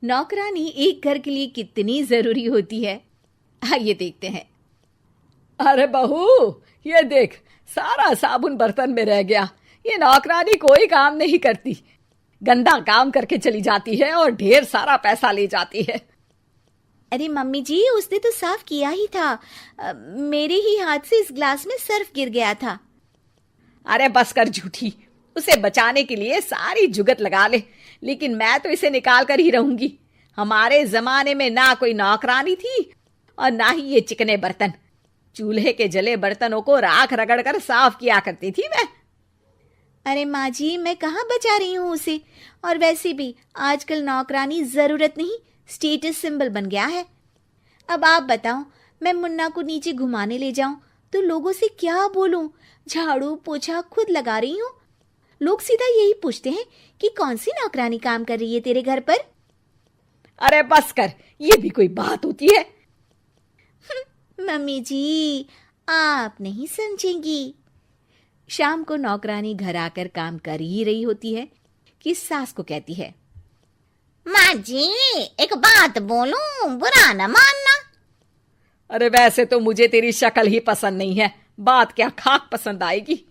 नौकरानी एक घर के लिए कितनी जरूरी होती है, आइए देखते हैं। अरे बहू, ये देख, सारा साबुन बर्तन में रह गया। ये नौकरानी कोई काम नहीं करती, गंदा काम करके चली जाती है और ढेर सारा पैसा ले जाती है। अरे मम्मी जी, उसने तो साफ किया ही था। मेरे ही हाथ से इस ग्लास में सर्फ गिर गया था। अरे बस कर झूठी, उसे बचाने के लिए सारी जुगत लगा ले, लेकिन मैं तो इसे निकाल कर ही रहूंगी। हमारे जमाने में ना कोई नौकरानी थी और ना ही ये चिकने बर्तन। चूल्हे के जले बर्तनों को राख रगड़ कर साफ किया करती थी मैं। अरे माँ जी, मैं कहाँ बचा रही हूँ उसे। और वैसे भी आजकल नौकरानी जरूरत नहीं, स्टेटस सिंबल बन गया है। अब आप बताओ, मैं मुन्ना को नीचे घुमाने ले जाऊं तो लोगों से क्या बोलूं? झाड़ू पोछा खुद लगा रही हूँ। लोग सीधा यही पूछते हैं कि कौन सी नौकरानी काम कर रही है तेरे घर पर। अरे बस कर, ये भी कोई बात होती है? मम्मी जी, आप नहीं समझेंगी। शाम को नौकरानी घर आकर काम कर ही रही होती है कि सास को कहती है, माँ जी, एक बात बोलूं, बुरा न मानना। अरे वैसे तो मुझे तेरी शक्ल ही पसंद नहीं है, बात क्या खाक पसंद आएगी।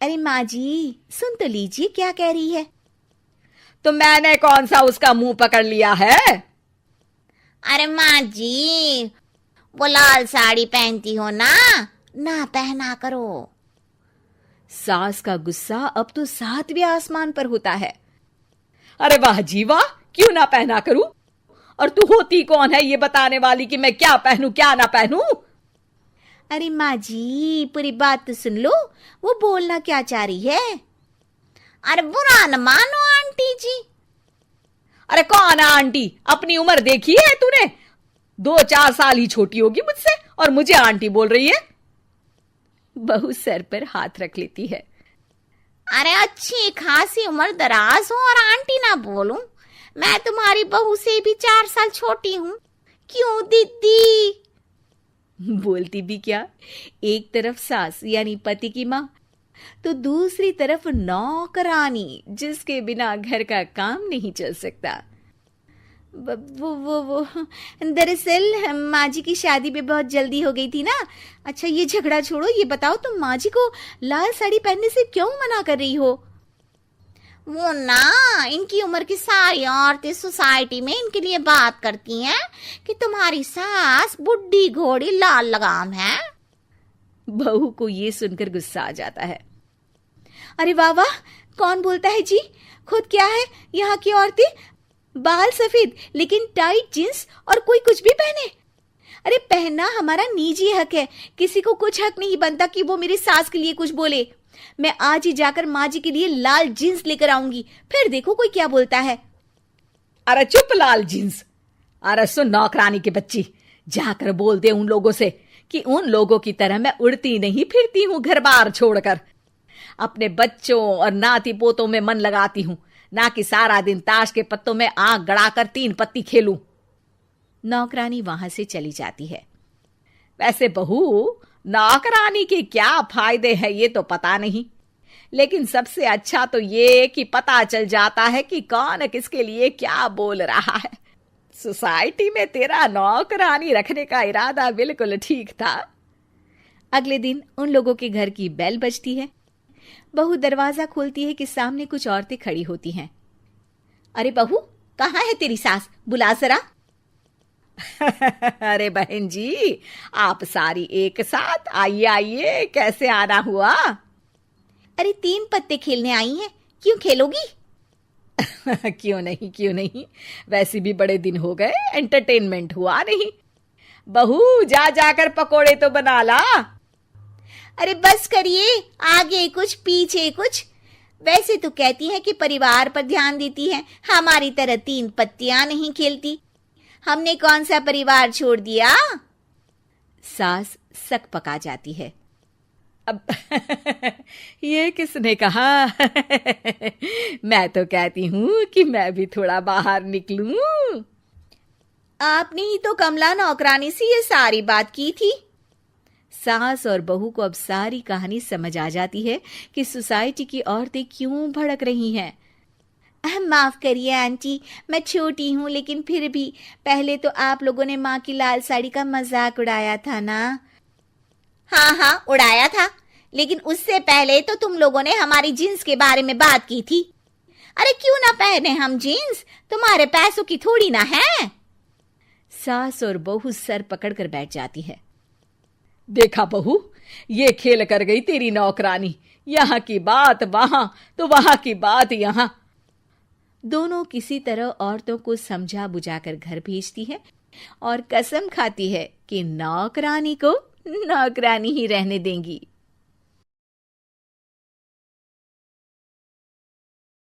अरे माँ जी, सुन तो लीजिए क्या कह रही है। तो मैंने कौन सा उसका मुंह पकड़ लिया है? अरे माँ जी, वो लाल साड़ी पहनती हो ना, ना पहना करो। सास का गुस्सा अब तो 7वें आसमान पर होता है। अरे वाह जी वाह, क्यों ना पहना करूं? और तू होती कौन है ये बताने वाली कि मैं क्या पहनूं क्या ना पहनूं? अरे माँ जी, पूरी बात तो सुन लो, वो बोलना क्या चाह रही है। अरे बुरा न मानो आंटी जी। अरे कौन है आंटी? अपनी उम्र देखी है तूने? 2-4 साल ही छोटी होगी मुझसे और मुझे आंटी बोल रही है। बहू सर पर हाथ रख लेती है। अरे अच्छी खासी उम्र दराज हो और आंटी ना बोलूं? मैं तुम्हारी बहू से भी 4 साल छोटी हूँ। क्यों दीदी? बोलती भी क्या, एक तरफ सास यानी पति की माँ, तो दूसरी तरफ नौकरानी जिसके बिना घर का काम नहीं चल सकता। वो दरअसल माँ जी की शादी भी बहुत जल्दी हो गई थी ना। अच्छा ये झगड़ा छोड़ो, ये बताओ तुम माँ जी को लाल साड़ी पहनने से क्यों मना कर रही हो? वो ना, इनकी उम्र की सारी औरतें सोसाइटी में इनके लिए बात करती हैं कि तुम्हारी सास बुढ़ी घोड़ी लाल लगाम है। बहू को ये सुनकर गुस्सा आ जाता है। अरे वाह वाह, कौन बोलता है जी? खुद क्या है यहाँ की औरतें, बाल सफेद लेकिन टाइट जींस और कोई कुछ भी पहने। अरे पहनना हमारा निजी हक है, किसी को कुछ हक नहीं बनता कि वो मेरी सास के लिए कुछ बोले। मैं आज ही जाकर माँ जी के लिए लाल जींस लेकर आऊंगी, फिर देखो कोई क्या बोलता है। अरे चुप लाल जींस। अरे सुन नौकरानी की बच्ची, जाकर बोल दे उन लोगों से कि उन लोगों की तरह मैं उड़ती नहीं फिरती हूँ घर बार छोड़कर। अपने बच्चों और नाती पोतों में मन लगाती हूँ, ना कि सारा दिन ताश के पत्तों में आंख गड़ाकर 3 पत्ती खेलूं। नौकरानी वहां से चली जाती है। वैसे बहू, नौकरानी के क्या फायदे हैं ये तो पता नहीं, लेकिन सबसे अच्छा तो ये कि पता चल जाता है कि कौन किसके लिए क्या बोल रहा है। सोसाइटी में तेरा नौकरानी रखने का इरादा बिल्कुल ठीक था। अगले दिन उन लोगों के घर की बेल बजती है। बहू दरवाजा खोलती है कि सामने कुछ औरतें खड़ी होती हैं। अरे बहू, कहाँ है तेरी सास? बुला जरा। अरे बहन जी, आप सारी एक साथ आइए आइए, कैसे आना हुआ? अरे 3 पत्ते खेलने आई हैं, क्यों खेलोगी? क्यों नहीं, वैसे भी बड़े दिन हो गए, एंटरटेनमेंट हुआ नहीं। बहू जा जाकर पकोड़े तो बना ला। अरे बस करिए, आगे कुछ पीछे कुछ। वैसे तो कहती है कि परिवार पर ध्यान देती है, हमारी तरह 3 पत्तियां नहीं खेलती। हमने कौन सा परिवार छोड़ दिया? सास सक पका जाती है। अब ये किसने कहा? मैं तो कहती हूँ कि मैं भी थोड़ा बाहर निकलूं। आपने ही तो कमला नौकरानी से ये सारी बात की थी। सास और बहू को अब सारी कहानी समझ आ जाती है कि सोसाइटी की औरतें क्यों भड़क रही हैं। माफ करिए आंटी, मैं छोटी हूँ, लेकिन फिर भी पहले तो आप लोगों ने माँ की लाल साड़ी का मजाक उड़ाया था ना। हाँ हाँ, उड़ाया था, लेकिन उससे पहले तो तुम लोगों ने हमारी जीन्स के बारे में बात की थी। अरे क्यों ना पहने हम जीन्स, तुम्हारे पैसों की थोड़ी ना है। सास और बहू सर पकड़कर बैठ जाती है। देखा बहू, ये खेल कर गई तेरी नौकरानी, यहाँ की बात वहां तो वहां की बात यहाँ। दोनों किसी तरह औरतों को समझा बुझाकर घर भेजती है और कसम खाती है कि नौकरानी को नौकरानी ही रहने देंगी।